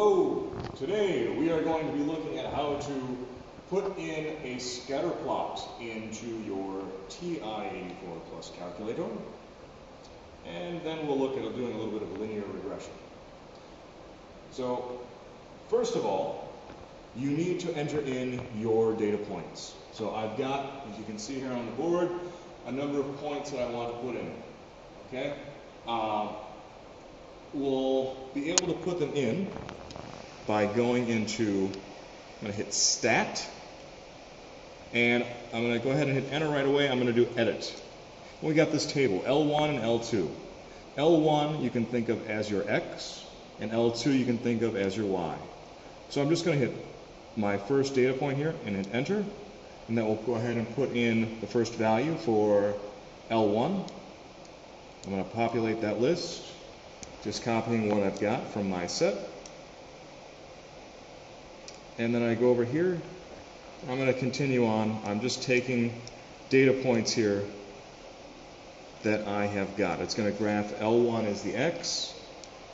Hello! Today we are going to be looking at how to put in a scatter plot into your TI-84 plus calculator, and then we'll look at doing a little bit of linear regression. So first of all, you need to enter in your data points. So I've got, as you can see here on the board, a number of points that I want to put in. Okay? We'll be able to put them in by going into, I'm going to hit Stat, and I'm going to go ahead and hit Enter right away. I'm going to do Edit. We got this table, L1 and L2. L1 you can think of as your X, and L2 you can think of as your Y. So I'm just going to hit my first data point here and hit Enter, and that will go ahead and put in the first value for L1. I'm going to populate that list, just copying what I've got from my set. And then I go over here. I'm going to continue on. I'm just taking data points here that I have got. It's going to graph L1 as the X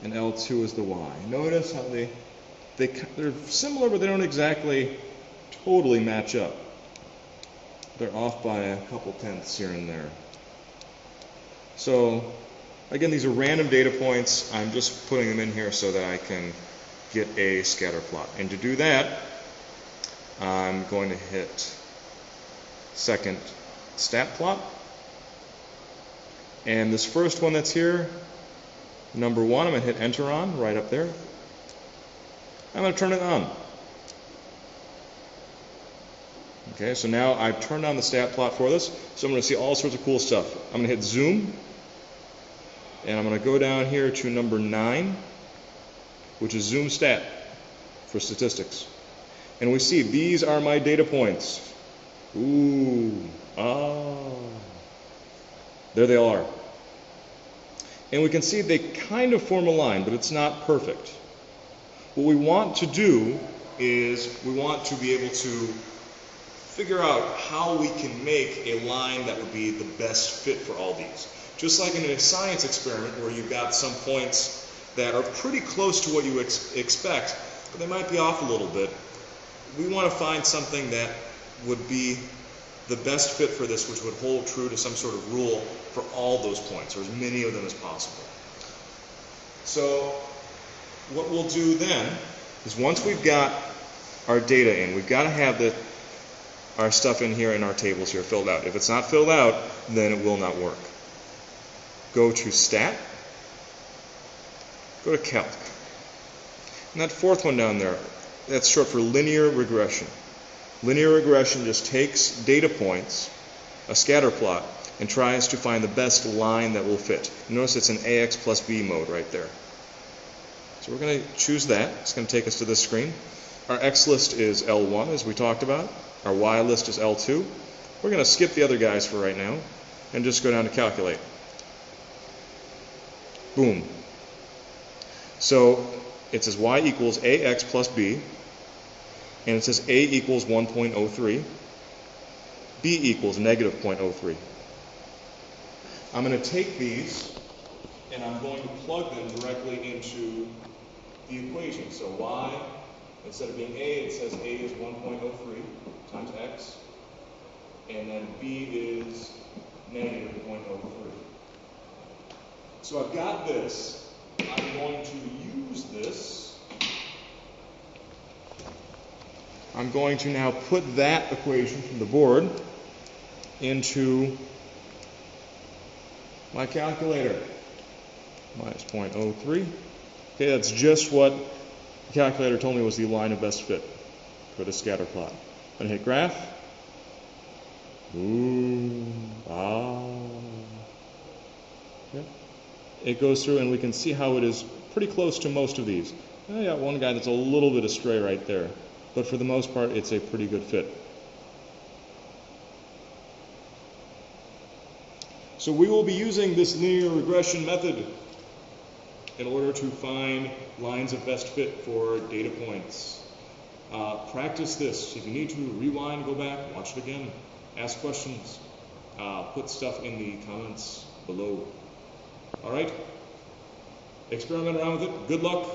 and L2 as the Y. Notice how they're similar, but they don't exactly totally match up. They're off by a couple tenths here and there. So again, these are random data points. I'm just putting them in here so that I can get a scatter plot. And to do that, I'm going to hit second stat plot. And this first one that's here, number 1, I'm going to hit Enter on, right up there. I'm going to turn it on. Okay, so now I've turned on the stat plot for this, so I'm going to see all sorts of cool stuff. I'm going to hit Zoom, and I'm going to go down here to number 9, which is Zoom Stat for statistics. And we see these are my data points. Ooh, there they are. And we can see they kind of form a line, but it's not perfect. What we want to do is we want to be able to figure out how we can make a line that would be the best fit for all these. Just like in a science experiment where you've got some points that are pretty close to what you expect, but they might be off a little bit. We want to find something that would be the best fit for this, which would hold true to some sort of rule for all those points, or as many of them as possible. So what we'll do then is once we've got our data in, we've got to have our stuff in here in our tables here filled out. If it's not filled out, then it will not work. Go to Stat, go to Calc. And that fourth one down there, that's short for linear regression. Linear regression just takes data points, a scatter plot, and tries to find the best line that will fit. Notice it's in AX plus B mode right there. So we're going to choose that. It's going to take us to this screen. Our X list is L1, as we talked about. Our Y list is L2. We're going to skip the other guys for right now and just go down to Calculate. Boom. So it says Y equals AX plus B, and it says A equals 1.03, B equals negative 0.03. I'm going to take these and I'm going to plug them directly into the equation. So Y, instead of being A, it says A is 1.03 times X, and then B is negative 0.03. So I've got this. I'm going to use this. I'm going to now put that equation from the board into my calculator. Minus 0.03. Okay, that's just what the calculator told me was the line of best fit for the scatter plot. I'm going to hit Graph. Okay. It goes through and we can see how it is pretty close to most of these. I got one guy that's a little bit astray right there, but for the most part it's a pretty good fit. So we will be using this linear regression method in order to find lines of best fit for data points. Practice this. If you need to rewind, go back, watch it again, ask questions, put stuff in the comments below. All right? Experiment around with it. Good luck.